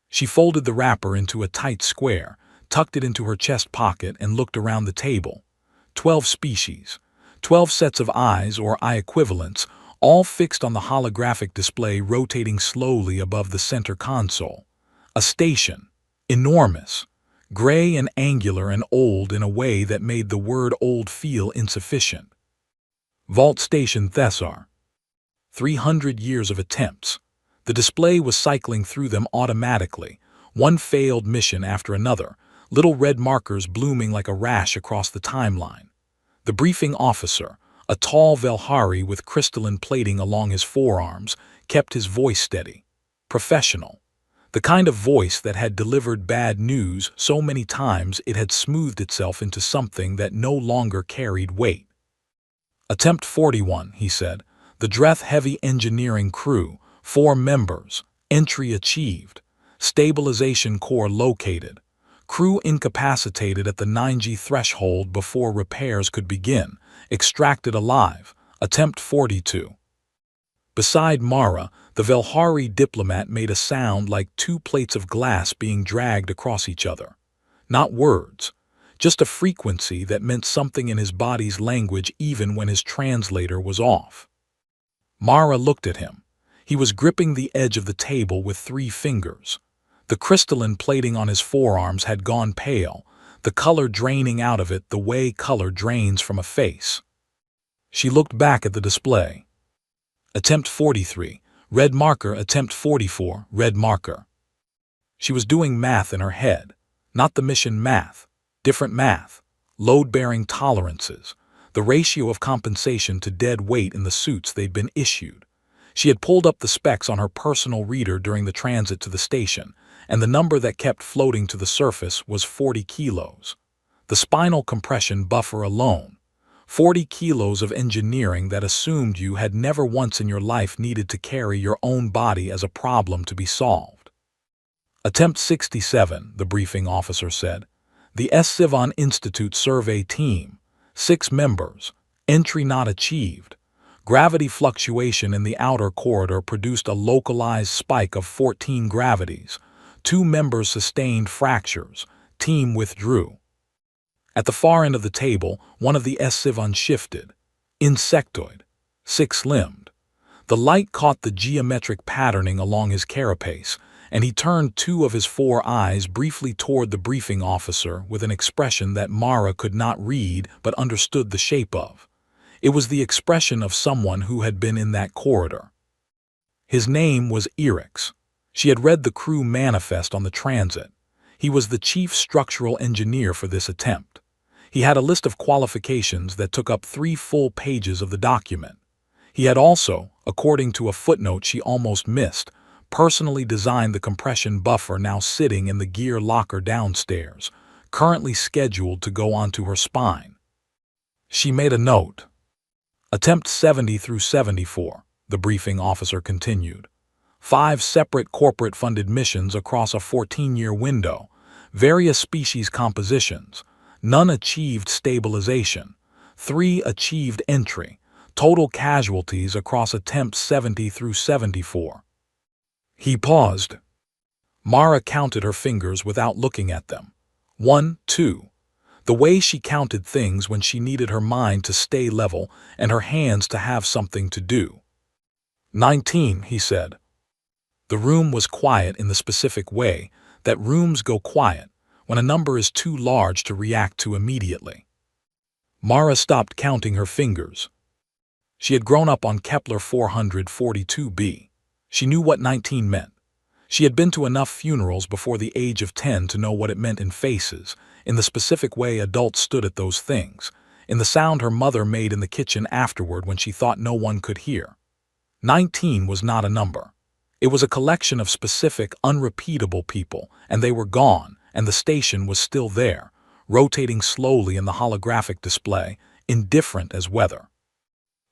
She folded the wrapper into a tight square, tucked it into her chest pocket, and looked around the table. 12 species, 12 sets of eyes or eye equivalents, all fixed on the holographic display rotating slowly above the center console. A station, enormous, gray and angular and old in a way that made the word old feel insufficient. Vault Station Thessar. 300 years of attempts. The display was cycling through them automatically, one failed mission after another, little red markers blooming like a rash across the timeline. The briefing officer, a tall Velhari with crystalline plating along his forearms, kept his voice steady. Professional. The kind of voice that had delivered bad news so many times it had smoothed itself into something that no longer carried weight. Attempt 41, he said. The Dreth Heavy Engineering Crew, 4 members. Entry achieved. Stabilization core located. Crew incapacitated at the 9G threshold before repairs could begin. Extracted alive. Attempt 42. Beside Mara, the Velhari diplomat made a sound like 2 plates of glass being dragged across each other. Not words, just a frequency that meant something in his body's language even when his translator was off. Mara looked at him. He was gripping the edge of the table with 3 fingers. The crystalline plating on his forearms had gone pale, the color draining out of it the way color drains from a face. She looked back at the display. Attempt 43, red marker. Attempt 44, red marker. She was doing math in her head. Not the mission math, different math. Load-bearing tolerances, the ratio of compensation to dead weight in the suits they'd been issued. She had pulled up the specs on her personal reader during the transit to the station, and the number that kept floating to the surface was 40 kilos. The spinal compression buffer alone. 40 kilos of engineering that assumed you had never once in your life needed to carry your own body as a problem to be solved. Attempt 67, the briefing officer said. The S-Sivan Institute Survey Team. 6 members. Entry not achieved. Gravity fluctuation in the outer corridor produced a localized spike of 14 gravities. 2 members sustained fractures. Team withdrew. At the far end of the table, one of the S-Sivan shifted. Insectoid. 6-limbed. The light caught the geometric patterning along his carapace, and he turned 2 of his 4 eyes briefly toward the briefing officer with an expression that Mara could not read but understood the shape of. It was the expression of someone who had been in that corridor. His name was Erix. She had read the crew manifest on the transit. He was the chief structural engineer for this attempt. He had a list of qualifications that took up 3 full pages of the document. He had also, according to a footnote she almost missed, personally designed the compression buffer now sitting in the gear locker downstairs, currently scheduled to go onto her spine. She made a note. Attempt 70 through 74, the briefing officer continued. 5 separate corporate-funded missions across a 14-year window, various species compositions. None achieved stabilization. 3 achieved entry. Total casualties across attempts 70 through 74. He paused. Mara counted her fingers without looking at them. 1, 2. The way she counted things when she needed her mind to stay level and her hands to have something to do. 19, he said. The room was quiet in the specific way that rooms go quiet when a number is too large to react to immediately. Mara stopped counting her fingers. She had grown up on Kepler 442b. She knew what 19 meant. She had been to enough funerals before the age of 10 to know what it meant in faces, in the specific way adults stood at those things, in the sound her mother made in the kitchen afterward when she thought no one could hear. 19 was not a number. It was a collection of specific, unrepeatable people, and they were gone, and the station was still there, rotating slowly in the holographic display, indifferent as weather.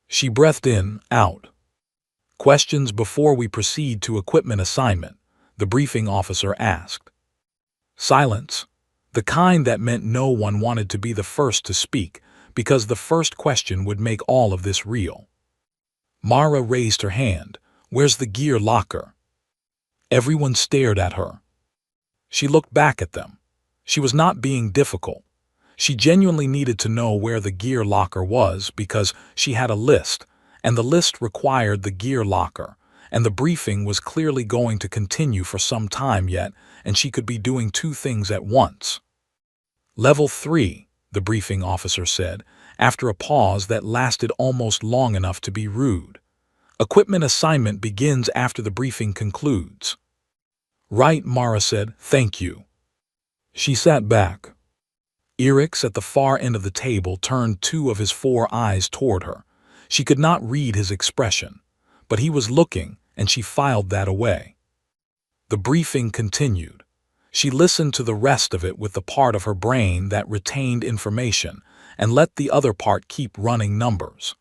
She breathed in, out. Questions before we proceed to equipment assignment, the briefing officer asked. Silence. The kind that meant no one wanted to be the first to speak, because the first question would make all of this real. Mara raised her hand. Where's the gear locker? Everyone stared at her. She looked back at them. She was not being difficult. She genuinely needed to know where the gear locker was because she had a list, and the list required the gear locker, and the briefing was clearly going to continue for some time yet, and she could be doing two things at once. Level 3, the briefing officer said, after a pause that lasted almost long enough to be rude. Equipment assignment begins after the briefing concludes. Right, Mara said, thank you. She sat back. Erix at the far end of the table turned two of his 4 eyes toward her. She could not read his expression, but he was looking, and she filed that away. The briefing continued. She listened to the rest of it with the part of her brain that retained information and let the other part keep running numbers.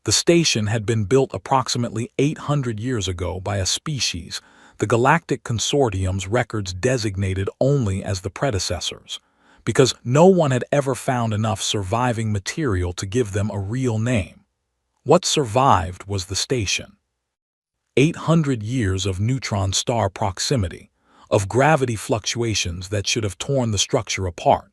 The station had been built approximately 800 years ago by a species the Galactic Consortium's records designated only as the predecessors, because no one had ever found enough surviving material to give them a real name. What survived was the station. 800 years of neutron star proximity, of gravity fluctuations that should have torn the structure apart,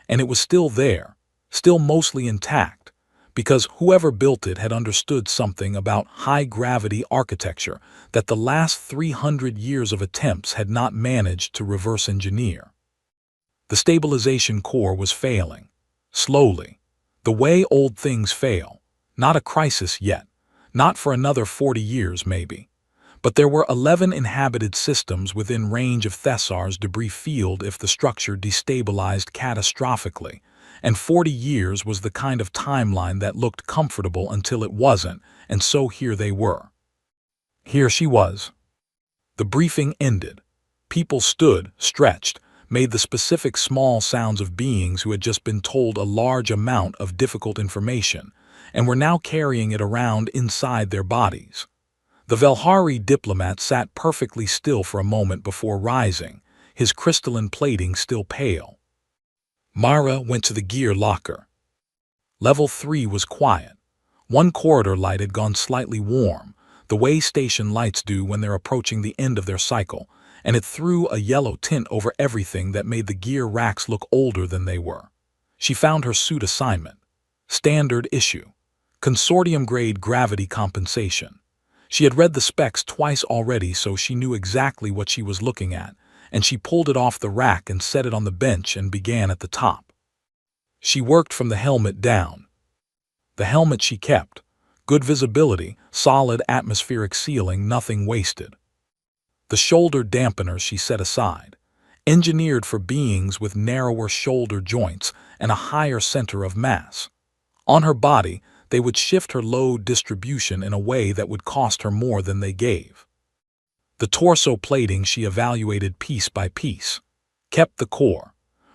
and it was still there, still mostly intact, because whoever built it had understood something about high-gravity architecture that the last 300 years of attempts had not managed to reverse engineer. The stabilization core was failing, slowly, the way old things fail, not a crisis yet, not for another 40 years maybe. But there were 11 inhabited systems within range of Thessar's debris field if the structure destabilized catastrophically, and 40 years was the kind of timeline that looked comfortable until it wasn't, and so here they were. Here she was. The briefing ended. People stood, stretched, made the specific small sounds of beings who had just been told a large amount of difficult information, and were now carrying it around inside their bodies. The Velhari diplomat sat perfectly still for a moment before rising, his crystalline plating still pale. Mara went to the gear locker. Level 3 was quiet. One corridor light had gone slightly warm, the way station lights do when they're approaching the end of their cycle, and it threw a yellow tint over everything that made the gear racks look older than they were. She found her suit assignment. Standard issue. Consortium-grade gravity compensation. She had read the specs twice already, so she knew exactly what she was looking at, and she pulled it off the rack and set it on the bench and began at the top. She worked from the helmet down. The helmet she kept. Good visibility, solid atmospheric ceiling, nothing wasted. The shoulder dampeners she set aside, engineered for beings with narrower shoulder joints and a higher center of mass. On her body, they would shift her load distribution in a way that would cost her more than they gave. The torso plating she evaluated piece by piece, kept the core,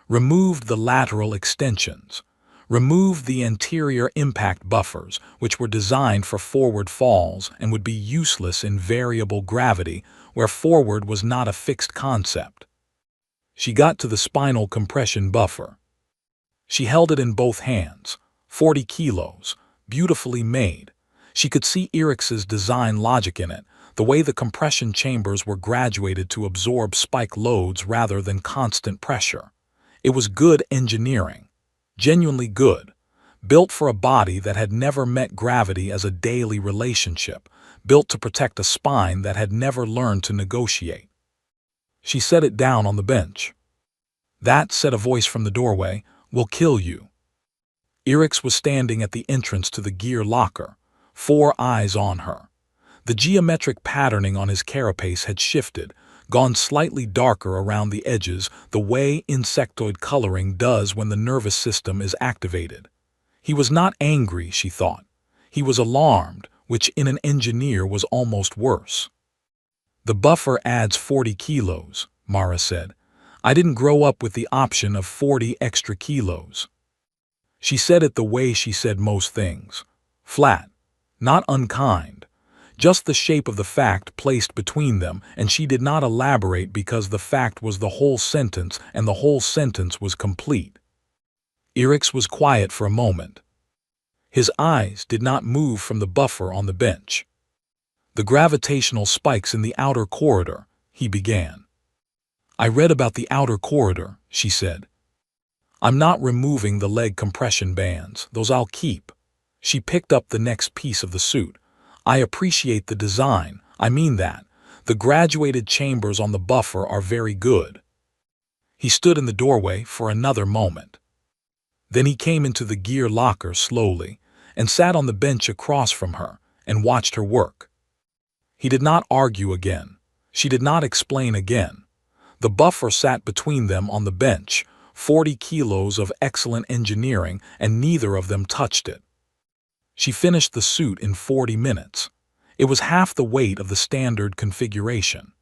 removed the lateral extensions, removed the anterior impact buffers, which were designed for forward falls and would be useless in variable gravity where forward was not a fixed concept. She got to the spinal compression buffer. She held it in both hands, 40 kilos, beautifully made. She could see Erix's design logic in it, the way the compression chambers were graduated to absorb spike loads rather than constant pressure. It was good engineering, genuinely good, built for a body that had never met gravity as a daily relationship, built to protect a spine that had never learned to negotiate. She set it down on the bench. That, said a voice from the doorway, will kill you. Erix was standing at the entrance to the gear locker, 4 eyes on her. The geometric patterning on his carapace had shifted, gone slightly darker around the edges, the way insectoid coloring does when the nervous system is activated. He was not angry, she thought. He was alarmed, which in an engineer was almost worse. The buffer adds 40 kilos, Mara said. I didn't grow up with the option of 40 extra kilos. She said it the way she said most things. Flat, not unkind. Just the shape of the fact placed between them, and she did not elaborate because the fact was the whole sentence, and the whole sentence was complete. Erix was quiet for a moment. His eyes did not move from the buffer on the bench. The gravitational spikes in the outer corridor, he began. I read about the outer corridor, she said. I'm not removing the leg compression bands, those I'll keep. She picked up the next piece of the suit. I appreciate the design, I mean that. The graduated chambers on the buffer are very good. He stood in the doorway for another moment. Then he came into the gear locker slowly and sat on the bench across from her and watched her work. He did not argue again. She did not explain again. The buffer sat between them on the bench, 40 kilos of excellent engineering, and neither of them touched it. She finished the suit in 40 minutes. It was half the weight of the standard configuration.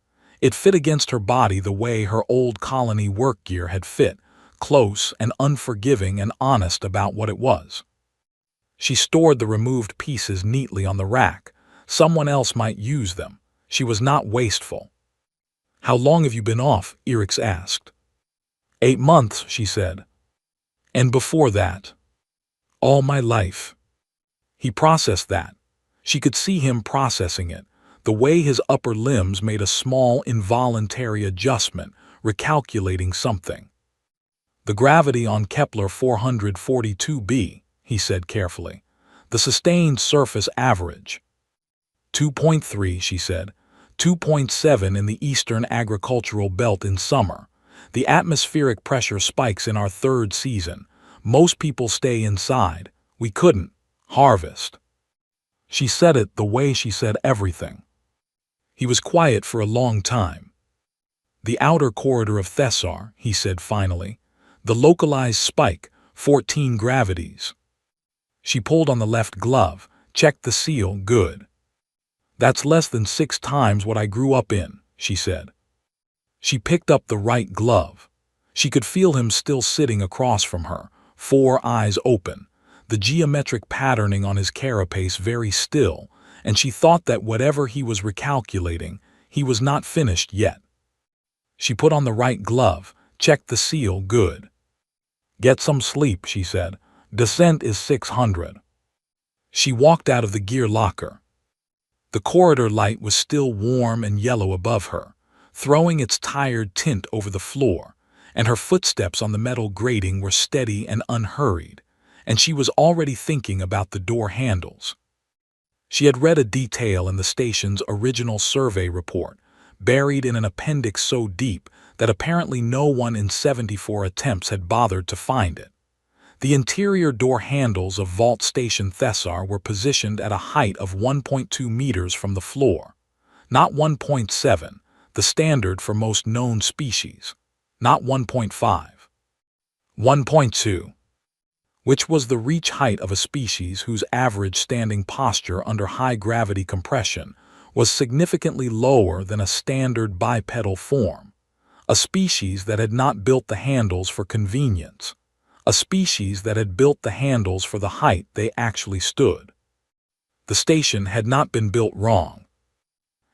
It fit against her body the way her old colony work gear had fit, close and unforgiving and honest about what it was. She stored the removed pieces neatly on the rack. Someone else might use them. She was not wasteful. How long have you been off? Erix asked. 8 months, she said. And before that? All my life. He processed that. She could see him processing it, the way his upper limbs made a small involuntary adjustment, recalculating something. The gravity on Kepler 442b, he said carefully. The sustained surface average. 2.3, she said. 2.7 in the eastern agricultural belt in summer. The atmospheric pressure spikes in our 3rd season. Most people stay inside. We couldn't. Harvest. She said it the way she said everything. He was quiet for a long time. The outer corridor of Thessar, he said finally. The localized spike, 14 gravities. She pulled on the left glove, checked the seal, good. That's less than 6 times what I grew up in, she said. She picked up the right glove. She could feel him still sitting across from her, 4 eyes open, the geometric patterning on his carapace very still, and she thought that whatever he was recalculating, he was not finished yet. She put on the right glove, checked the seal, good. Get some sleep, she said. Descent is 600. She walked out of the gear locker. The corridor light was still warm and yellow above her, throwing its tired tint over the floor, and her footsteps on the metal grating were steady and unhurried, and she was already thinking about the door handles. She had read a detail in the station's original survey report, buried in an appendix so deep that apparently no one in 74 attempts had bothered to find it. The interior door handles of Vault Station Thessar were positioned at a height of 1.2 meters from the floor, not 1.7, the standard for most known species, not 1.5. 1.2, which was the reach height of a species whose average standing posture under high gravity compression was significantly lower than a standard bipedal form, a species that had not built the handles for convenience, a species that had built the handles for the height they actually stood. The station had not been built wrong.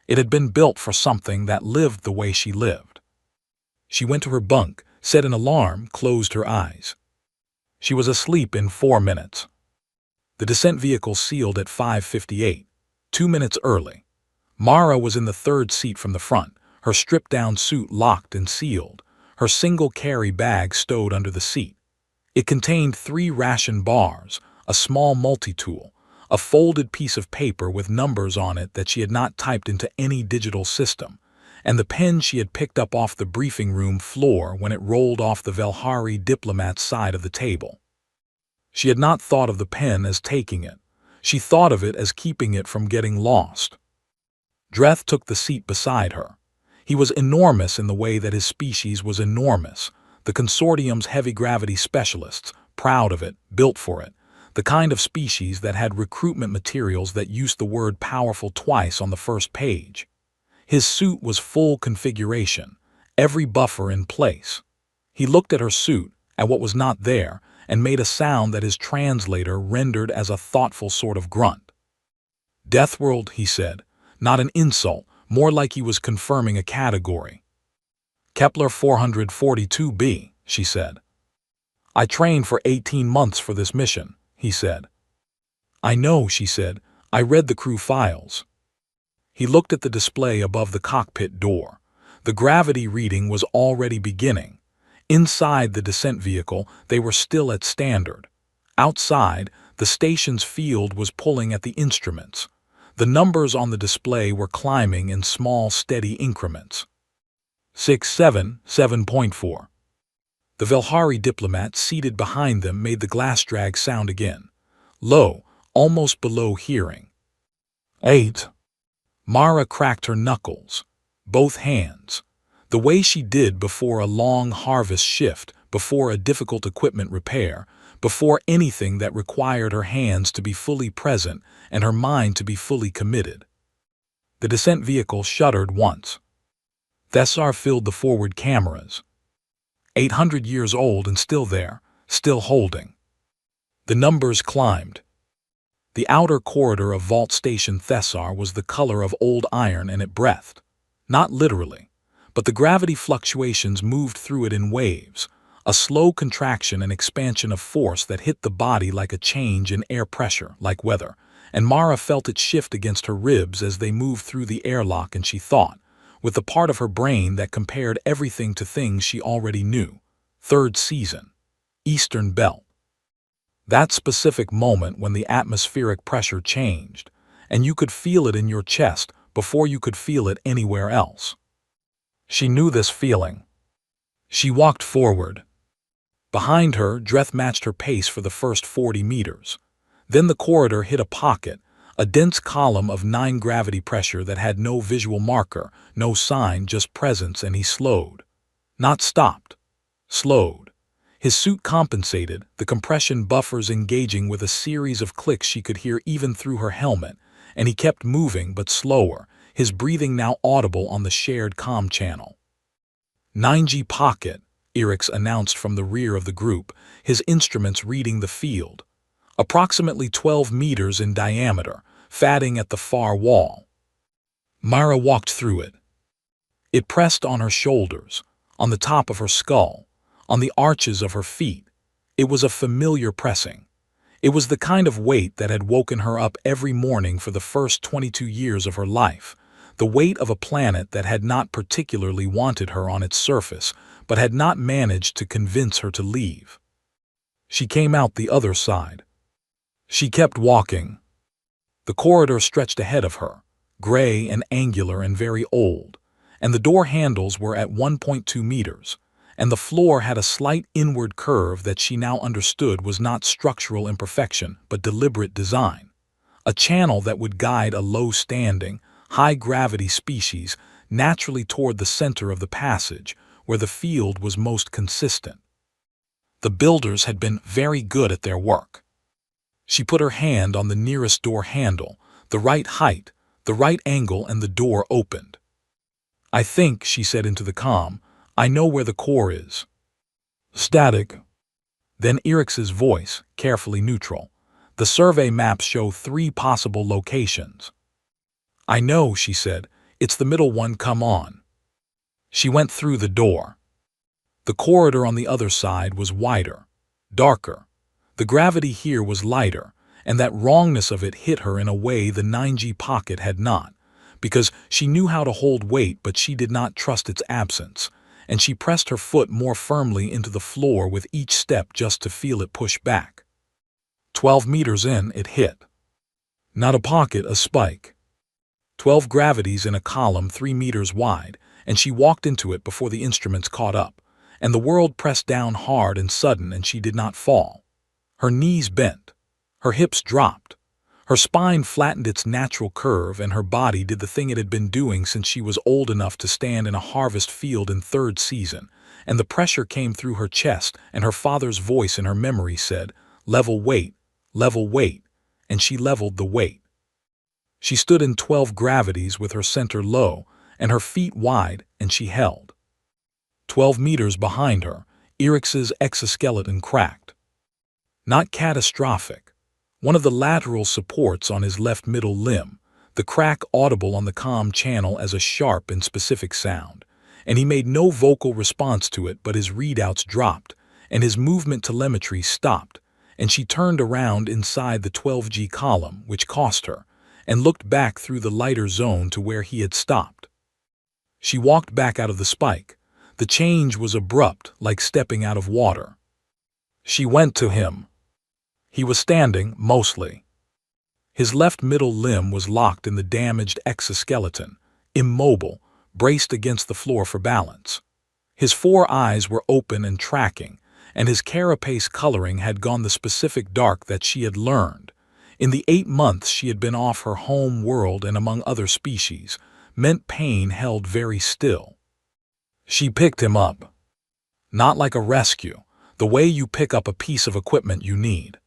It had been built for something that lived the way she lived. She went to her bunk, set an alarm, closed her eyes. She was asleep in 4 minutes. The descent vehicle sealed at 5:58, 2 minutes early. Mara was in the 3rd seat from the front, her stripped-down suit locked and sealed, her single carry bag stowed under the seat. It contained 3 ration bars, a small multi-tool, a folded piece of paper with numbers on it that she had not typed into any digital system, and the pen she had picked up off the briefing room floor when it rolled off the Velhari diplomat's side of the table. She had not thought of the pen as taking it. She thought of it as keeping it from getting lost. Dreth took the seat beside her. He was enormous in the way that his species was enormous. The consortium's heavy-gravity specialists, proud of it, built for it, the kind of species that had recruitment materials that used the word powerful twice on the first page. His suit was full configuration, every buffer in place. He looked at her suit, at what was not there, and made a sound that his translator rendered as a thoughtful sort of grunt. Deathworld, he said, not an insult, more like he was confirming a category. Kepler 442b, she said. I trained for 18 months for this mission, he said. I know, she said. I read the crew files. He looked at the display above the cockpit door. The gravity reading was already beginning. Inside the descent vehicle, they were still at standard. Outside, the station's field was pulling at the instruments. The numbers on the display were climbing in small, steady increments. 6-7, 7.4. The Velhari diplomat seated behind them made the glass drag sound again. Low, almost below hearing. 8. Mara cracked her knuckles. Both hands. The way she did before a long harvest shift, before a difficult equipment repair, before anything that required her hands to be fully present and her mind to be fully committed. The descent vehicle shuddered once. Thessar filled the forward cameras. 800 years old and still there, still holding. The numbers climbed. The outer corridor of Vault Station Thessar was the color of old iron and it breathed. Not literally, but the gravity fluctuations moved through it in waves, a slow contraction and expansion of force that hit the body like a change in air pressure, like weather, and Mara felt it shift against her ribs as they moved through the airlock, and she thought, with the part of her brain that compared everything to things she already knew. Third season. Eastern Belt. That specific moment when the atmospheric pressure changed, and you could feel it in your chest before you could feel it anywhere else. She knew this feeling. She walked forward. Behind her, Dreth matched her pace for the first 40 meters. Then the corridor hit a pocket, a dense column of 9 gravity pressure that had no visual marker, no sign, just presence, and he slowed. Not stopped. Slowed. His suit compensated, the compression buffers engaging with a series of clicks she could hear even through her helmet, and he kept moving but slower, his breathing now audible on the shared comm channel. 9G pocket, Erix announced from the rear of the group, his instruments reading the field. Approximately 12 meters in diameter, fatting at the far wall. Myra walked through it. It pressed on her shoulders, on the top of her skull, on the arches of her feet. It was a familiar pressing. It was the kind of weight that had woken her up every morning for the first 22 years of her life, the weight of a planet that had not particularly wanted her on its surface, but had not managed to convince her to leave. She came out the other side. She kept walking. The corridor stretched ahead of her, gray and angular and very old, and the door handles were at 1.2 meters, and the floor had a slight inward curve that she now understood was not structural imperfection but deliberate design, a channel that would guide a low-standing, high-gravity species naturally toward the center of the passage, where the field was most consistent. The builders had been very good at their work. She put her hand on the nearest door handle, the right height, the right angle, and the door opened. "I think," she said into the comm, "I know where the core is." Static. Then Erix's voice, carefully neutral. "The survey maps show 3 possible locations." "I know," she said. "It's the middle one, come on." She went through the door. The corridor on the other side was wider, darker. The gravity here was lighter, and that wrongness of it hit her in a way the 9G pocket had not, because she knew how to hold weight but she did not trust its absence, and she pressed her foot more firmly into the floor with each step just to feel it push back. 12 meters in, it hit. Not a pocket, a spike. 12 gravities in a column 3 meters wide, and she walked into it before the instruments caught up, and the world pressed down hard and sudden, and she did not fall. Her knees bent. Her hips dropped. Her spine flattened its natural curve, and her body did the thing it had been doing since she was old enough to stand in a harvest field in 3rd season, and the pressure came through her chest, and her father's voice in her memory said, level weight, and she leveled the weight. She stood in 12 gravities with her center low, and her feet wide, and she held. 12 meters behind her, Erix's exoskeleton cracked. Not catastrophic. One of the lateral supports on his left middle limb, the crack audible on the comm channel as a sharp and specific sound, and he made no vocal response to it, but his readouts dropped, and his movement telemetry stopped, and she turned around inside the 12G column, which cost her, and looked back through the lighter zone to where he had stopped. She walked back out of the spike. The change was abrupt, like stepping out of water. She went to him. He was standing, mostly. His left middle limb was locked in the damaged exoskeleton, immobile, braced against the floor for balance. His four eyes were open and tracking, and his carapace coloring had gone the specific dark that she had learned. In the 8 months she had been off her home world and among other species, meant pain held very still. She picked him up. Not like a rescue, the way you pick up a piece of equipment you need.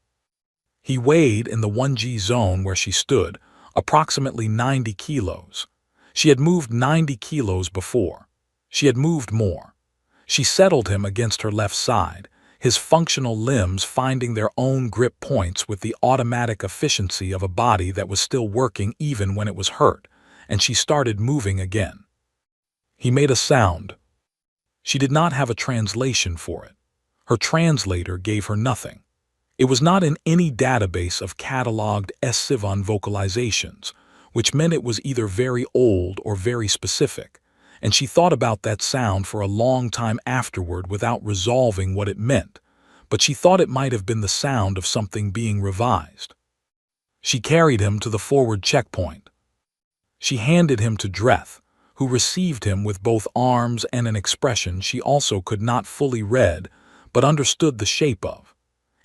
He weighed in the 1G zone where she stood, approximately 90 kilos. She had moved 90 kilos before. She had moved more. She settled him against her left side, his functional limbs finding their own grip points with the automatic efficiency of a body that was still working even when it was hurt, and she started moving again. He made a sound. She did not have a translation for it. Her translator gave her nothing. It was not in any database of cataloged S-Sivan vocalizations, which meant it was either very old or very specific, and she thought about that sound for a long time afterward without resolving what it meant, but she thought it might have been the sound of something being revised. She carried him to the forward checkpoint. She handed him to Dreth, who received him with both arms and an expression she also could not fully read, but understood the shape of.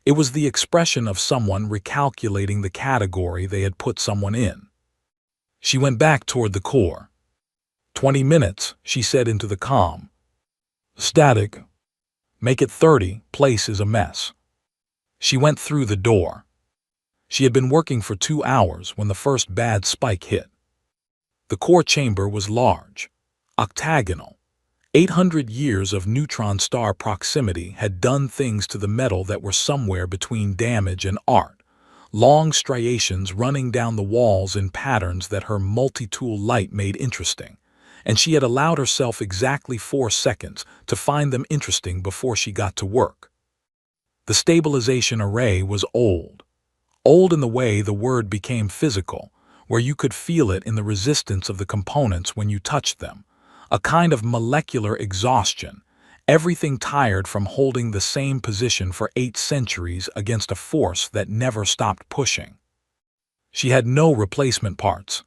It was the expression of someone recalculating the category they had put someone in. She went back toward the core. 20 minutes, she said into the comm. Static. Make it 30, place is a mess. She went through the door. She had been working for 2 hours when the first bad spike hit. The core chamber was large, octagonal. 800 years of neutron star proximity had done things to the metal that were somewhere between damage and art, long striations running down the walls in patterns that her multi-tool light made interesting, and she had allowed herself exactly 4 seconds to find them interesting before she got to work. The stabilization array was old. Old in the way the word became physical, where you could feel it in the resistance of the components when you touched them. A kind of molecular exhaustion, everything tired from holding the same position for 8 centuries against a force that never stopped pushing. She had no replacement parts.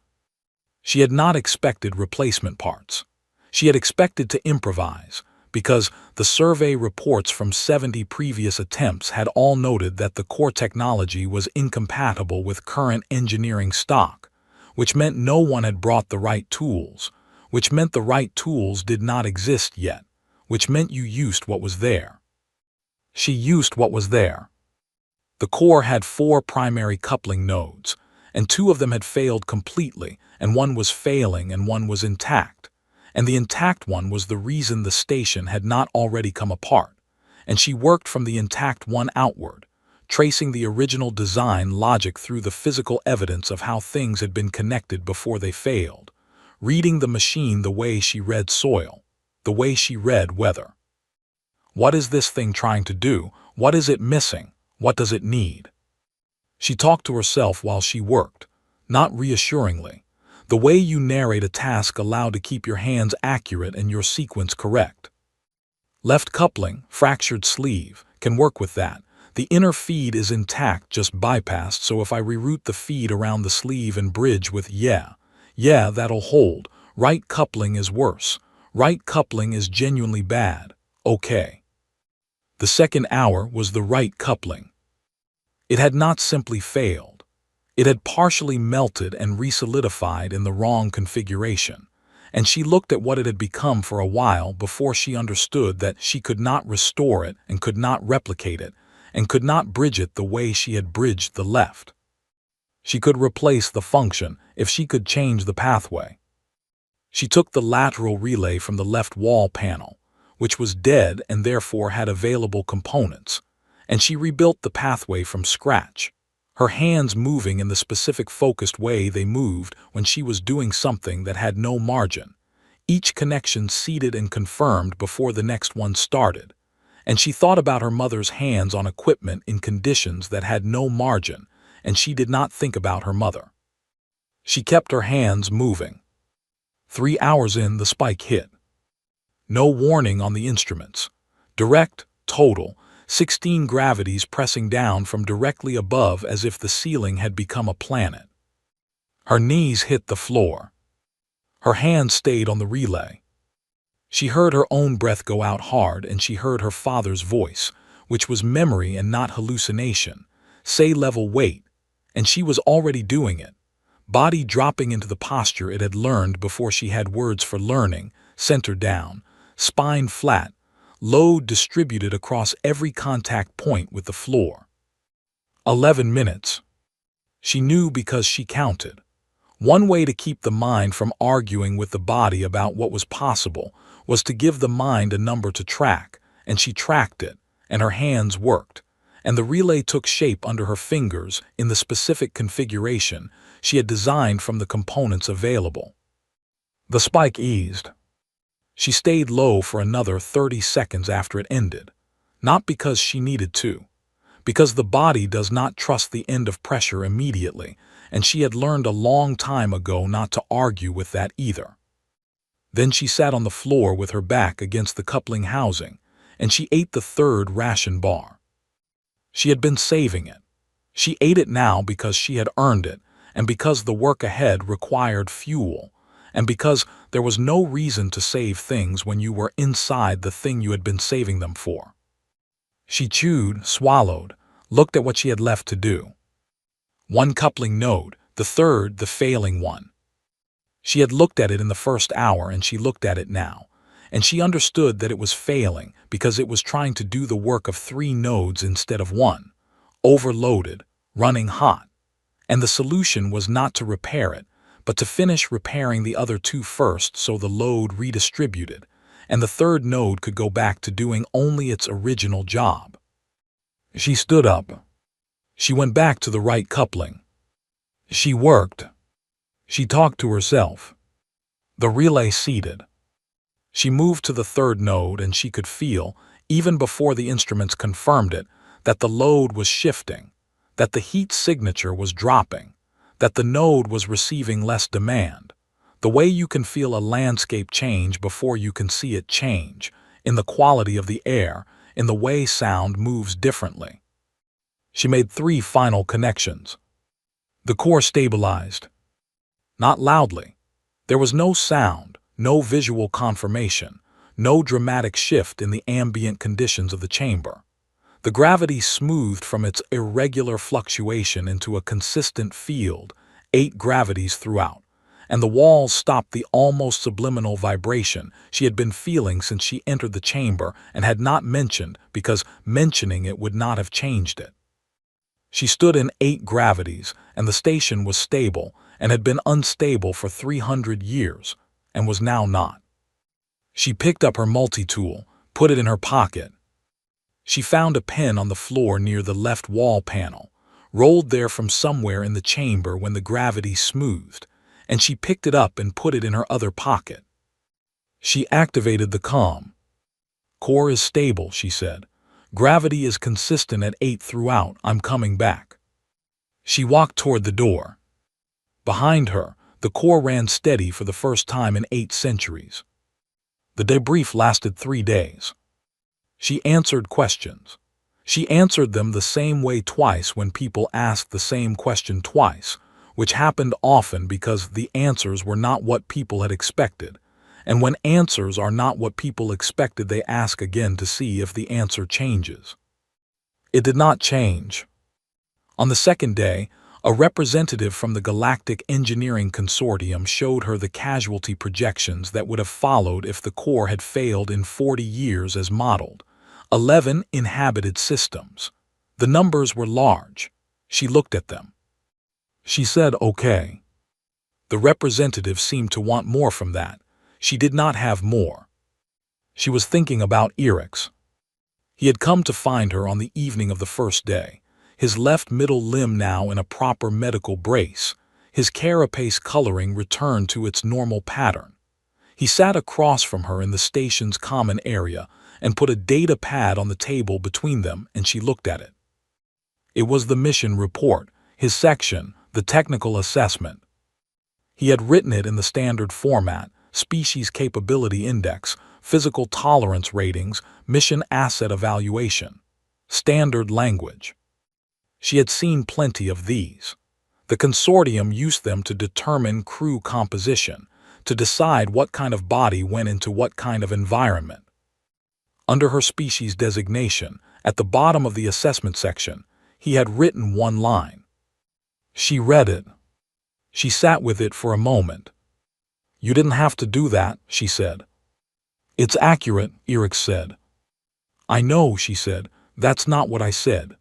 She had not expected replacement parts. She had expected to improvise, because the survey reports from 70 previous attempts had all noted that the core technology was incompatible with current engineering stock, which meant no one had brought the right tools, which meant the right tools did not exist yet, which meant you used what was there. She used what was there. The core had 4 primary coupling nodes, and 2 of them had failed completely, and one was failing and one was intact. And the intact one was the reason the station had not already come apart, and she worked from the intact one outward, tracing the original design logic through the physical evidence of how things had been connected before they failed, reading the machine the way she read soil, the way she read weather. What is this thing trying to do? What is it missing? What does it need? She talked to herself while she worked, not reassuringly, the way you narrate a task allowed to keep your hands accurate and your sequence correct. Left coupling, fractured sleeve, can work with that. The inner feed is intact, just bypassed, so if I reroute the feed around the sleeve and bridge with yeah, that'll hold. Right coupling is worse. Right coupling is genuinely bad. Okay. The second hour was the right coupling. It had not simply failed. It had partially melted and resolidified in the wrong configuration, and she looked at what it had become for a while before she understood that she could not restore it and could not replicate it and could not bridge it the way she had bridged the left. She could replace the function if she could change the pathway. She took the lateral relay from the left wall panel, which was dead and therefore had available components, and she rebuilt the pathway from scratch, her hands moving in the specific focused way they moved when she was doing something that had no margin, each connection seeded and confirmed before the next one started, and she thought about her mother's hands on equipment in conditions that had no margin, and she did not think about her mother. She kept her hands moving. 3 hours in, the spike hit. No warning on the instruments. Direct, total, 16 gravities pressing down from directly above as if the ceiling had become a planet. Her knees hit the floor. Her hands stayed on the relay. She heard her own breath go out hard, and she heard her father's voice, which was memory and not hallucination, say level weight, and she was already doing it, body dropping into the posture it had learned before she had words for learning, center down, spine flat, load distributed across every contact point with the floor. 11 minutes. She knew because she counted. One way to keep the mind from arguing with the body about what was possible was to give the mind a number to track, and she tracked it, and her hands worked, and the relay took shape under her fingers in the specific configuration she had designed from the components available. The spike eased. She stayed low for another 30 seconds after it ended, not because she needed to, because the body does not trust the end of pressure immediately, and she had learned a long time ago not to argue with that either. Then she sat on the floor with her back against the coupling housing, and she ate the third ration bar. She had been saving it. She ate it now because she had earned it, and because the work ahead required fuel, and because there was no reason to save things when you were inside the thing you had been saving them for. She chewed, swallowed, looked at what she had left to do. One coupling node, the third, the failing one. She had looked at it in the first hour, and she looked at it now, and she understood that it was failing because it was trying to do the work of 3 nodes instead of 1, overloaded, running hot, and the solution was not to repair it, but to finish repairing the other 2 first so the load redistributed, and the third node could go back to doing only its original job. She stood up. She went back to the right coupling. She worked. She talked to herself. The relay seated. She moved to the third node, and she could feel, even before the instruments confirmed it, that the load was shifting, that the heat signature was dropping, that the node was receiving less demand. The way you can feel a landscape change before you can see it change, in the quality of the air, in the way sound moves differently. She made 3 final connections. The core stabilized. Not loudly. There was no sound, no visual confirmation, no dramatic shift in the ambient conditions of the chamber. The gravity smoothed from its irregular fluctuation into a consistent field, 8 gravities throughout, and the walls stopped the almost subliminal vibration she had been feeling since she entered the chamber and had not mentioned because mentioning it would not have changed it. She stood in 8 gravities, and the station was stable and had been unstable for 300 years, and was now not. She picked up her multi-tool, put it in her pocket. She found a pen on the floor near the left wall panel, rolled there from somewhere in the chamber when the gravity smoothed, and she picked it up and put it in her other pocket. She activated the comm. Core is stable, she said. Gravity is consistent at 8 throughout. I'm coming back. She walked toward the door. Behind her, the core ran steady for the first time in 8 centuries. The debrief lasted 3 days. She answered questions. She answered them the same way twice when people asked the same question twice, which happened often because the answers were not what people had expected. And when answers are not what people expected, they ask again to see if the answer changes. It did not change. On the second day, a representative from the Galactic Engineering Consortium showed her the casualty projections that would have followed if the core had failed in 40 years as modeled. 11 inhabited systems. The numbers were large. She looked at them. She said, "Okay." The representative seemed to want more from that. She did not have more. She was thinking about Eric's. He had come to find her on the evening of the first day, his left middle limb now in a proper medical brace, his carapace coloring returned to its normal pattern. He sat across from her in the station's common area and put a data pad on the table between them, and she looked at it. It was the mission report, his section, the technical assessment. He had written it in the standard format, species capability index, physical tolerance ratings, mission asset evaluation. Standard language. She had seen plenty of these. The consortium used them to determine crew composition, to decide what kind of body went into what kind of environment. Under her species designation, at the bottom of the assessment section, he had written one line. She read it. She sat with it for a moment. "You didn't have to do that," she said. "It's accurate," Eric said. "I know," she said. "That's not what I said."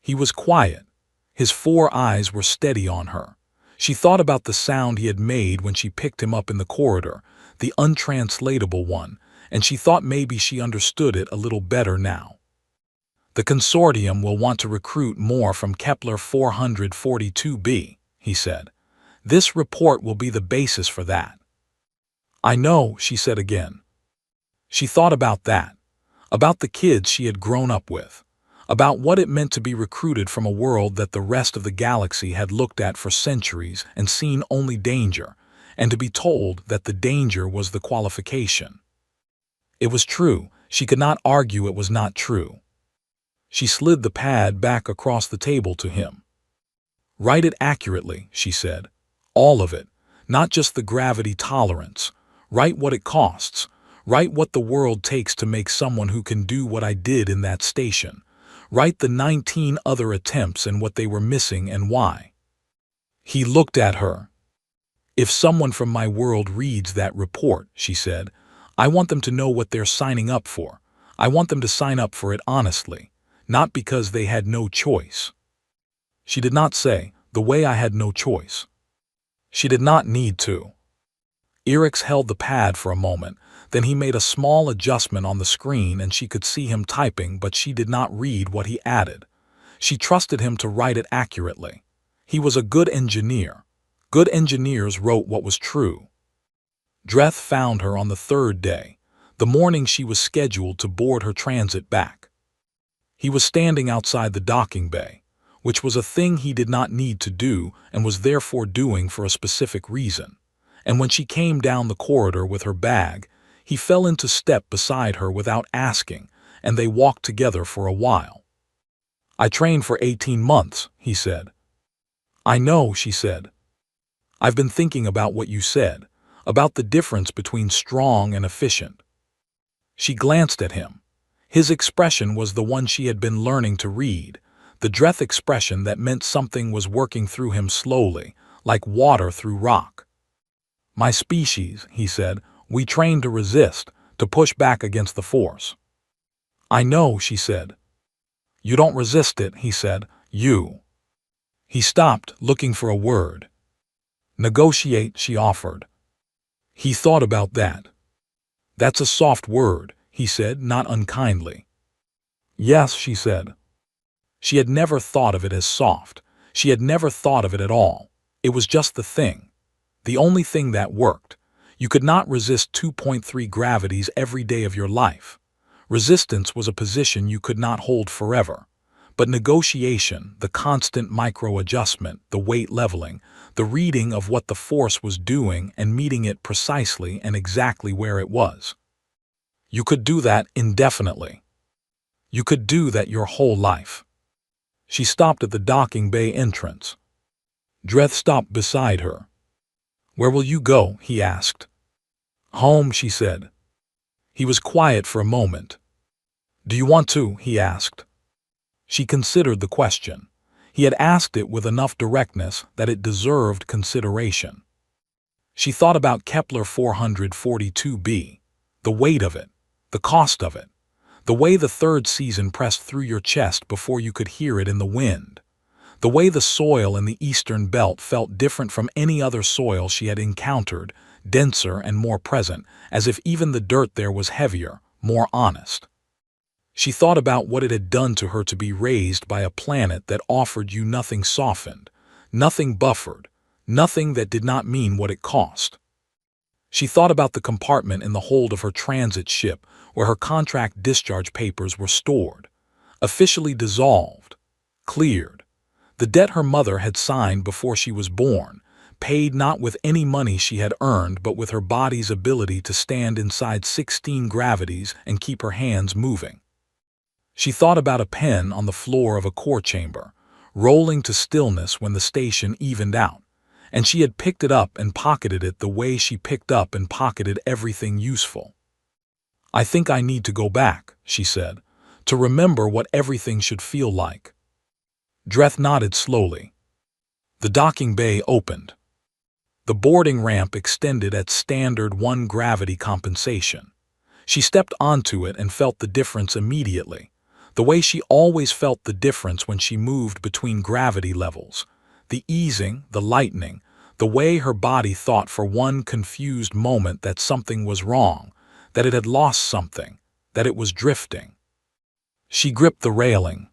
He was quiet. His 4 eyes were steady on her. She thought about the sound he had made when she picked him up in the corridor, the untranslatable one, and she thought maybe she understood it a little better now. "The consortium will want to recruit more from Kepler 442b, he said. "This report will be the basis for that." "I know," she said again. She thought about that, about the kids she had grown up with, about what it meant to be recruited from a world that the rest of the galaxy had looked at for centuries and seen only danger, and to be told that the danger was the qualification. It was true. She could not argue it was not true. She slid the pad back across the table to him. "Write it accurately," she said. "All of it, not just the gravity tolerance. Write what it costs. Write what the world takes to make someone who can do what I did in that station. Write the 19 other attempts and what they were missing and why." He looked at her. "If someone from my world reads that report," she said, "I want them to know what they're signing up for. I want them to sign up for it honestly, not because they had no choice." She did not say, "the way I had no choice." She did not need to. Eric's held the pad for a moment, then he made a small adjustment on the screen and she could see him typing, but she did not read what he added. She trusted him to write it accurately. He was a good engineer. Good engineers wrote what was true. Dreth found her on the 3rd day, the morning she was scheduled to board her transit back. He was standing outside the docking bay, which was a thing he did not need to do and was therefore doing for a specific reason. And when she came down the corridor with her bag, he fell into step beside her without asking, and they walked together for a while. "I trained for 18 months, he said. "I know," she said. "I've been thinking about what you said, about the difference between strong and efficient." She glanced at him. His expression was the one she had been learning to read, the Dreth expression that meant something was working through him slowly, like water through rock. "My species," he said, "we train to resist, to push back against the force." "I know," she said. "You don't resist it," he said. "You." He stopped, looking for a word. "Negotiate," she offered. He thought about that. "That's a soft word," he said, not unkindly. "Yes," she said. She had never thought of it as soft. She had never thought of it at all. It was just the thing. The only thing that worked. You could not resist 2.3 gravities every day of your life. Resistance was a position you could not hold forever. But negotiation, the constant micro-adjustment, the weight leveling, the reading of what the force was doing and meeting it precisely and exactly where it was. You could do that indefinitely. You could do that your whole life. She stopped at the docking bay entrance. Dreth stopped beside her. "Where will you go?" he asked. "Home," she said. He was quiet for a moment. "Do you want to?" he asked. She considered the question. He had asked it with enough directness that it deserved consideration. She thought about Kepler 442b, the weight of it, the cost of it, the way the 3rd season pressed through your chest before you could hear it in the wind, the way the soil in the eastern belt felt different from any other soil she had encountered, denser and more present, as if even the dirt there was heavier, more honest. She thought about what it had done to her to be raised by a planet that offered you nothing softened, nothing buffered, nothing that did not mean what it cost. She thought about the compartment in the hold of her transit ship where her contract discharge papers were stored, officially dissolved, cleared. The debt her mother had signed before she was born, paid not with any money she had earned but with her body's ability to stand inside 16 gravities and keep her hands moving. She thought about a pen on the floor of a core chamber, rolling to stillness when the station evened out, and she had picked it up and pocketed it the way she picked up and pocketed everything useful. "I think I need to go back," she said, "to remember what everything should feel like." Dreth nodded slowly. The docking bay opened. The boarding ramp extended at standard 1 gravity compensation. She stepped onto it and felt the difference immediately, the way she always felt the difference when she moved between gravity levels. The easing, the lightening, the way her body thought for one confused moment that something was wrong, that it had lost something, that it was drifting. She gripped the railing.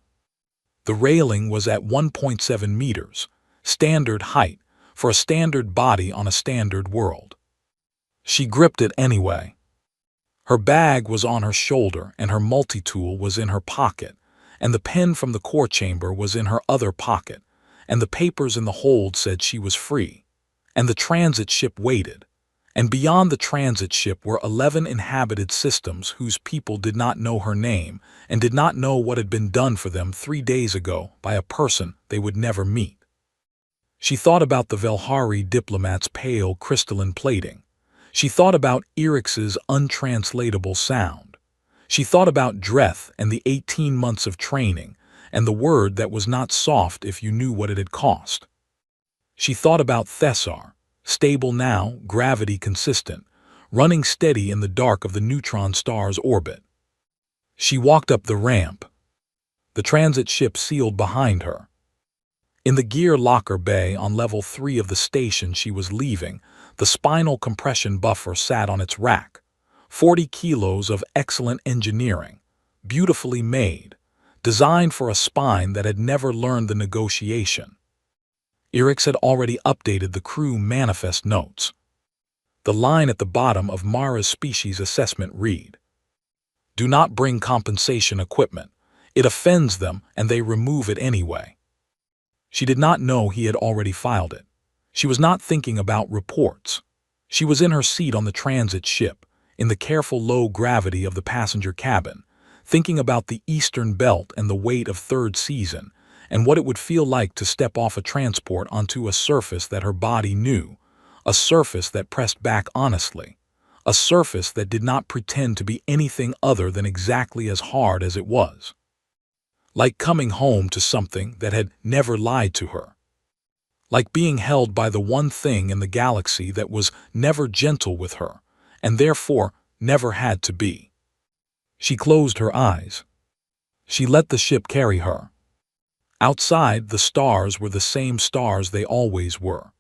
The railing was at 1.7 meters, standard height, for a standard body on a standard world. She gripped it anyway. Her bag was on her shoulder and her multi-tool was in her pocket, and the pen from the core chamber was in her other pocket, and the papers in the hold said she was free, and the transit ship waited, and beyond the transit ship were 11 inhabited systems whose people did not know her name and did not know what had been done for them 3 days ago by a person they would never meet. She thought about the Velhari diplomat's pale crystalline plating. She thought about Irix's untranslatable sound. She thought about Dreth and the 18 months of training, and the word that was not soft if you knew what it had cost. She thought about Thessar, stable now, gravity consistent, running steady in the dark of the neutron star's orbit. She walked up the ramp. The transit ship sealed behind her. In the gear locker bay on level 3 of the station she was leaving, the spinal compression buffer sat on its rack. 40 kilos of excellent engineering, beautifully made, designed for a spine that had never learned the negotiation. Irix had already updated the crew manifest notes. The line at the bottom of Mara's species assessment read, "Do not bring compensation equipment. It offends them and they remove it anyway." She did not know he had already filed it. She was not thinking about reports. She was in her seat on the transit ship, in the careful low gravity of the passenger cabin, thinking about the eastern belt and the weight of third season, and what it would feel like to step off a transport onto a surface that her body knew, a surface that pressed back honestly, a surface that did not pretend to be anything other than exactly as hard as it was. Like coming home to something that had never lied to her. Like being held by the one thing in the galaxy that was never gentle with her, and therefore never had to be. She closed her eyes. She let the ship carry her. Outside, the stars were the same stars they always were.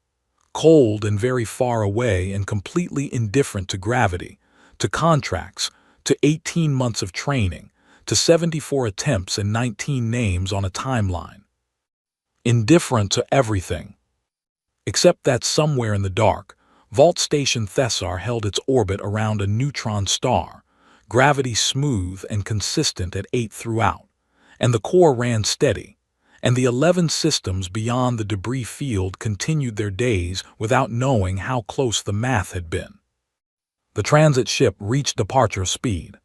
Cold and very far away and completely indifferent to gravity, to contracts, to 18 months of training, to 74 attempts and 19 names on a timeline. Indifferent to everything. Except that somewhere in the dark, Vault Station Thessar held its orbit around a neutron star, gravity smooth and consistent at 8 throughout, and the core ran steady, and the 11 systems beyond the debris field continued their days without knowing how close the math had been. The transit ship reached departure speed.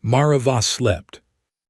Mara Voss slept.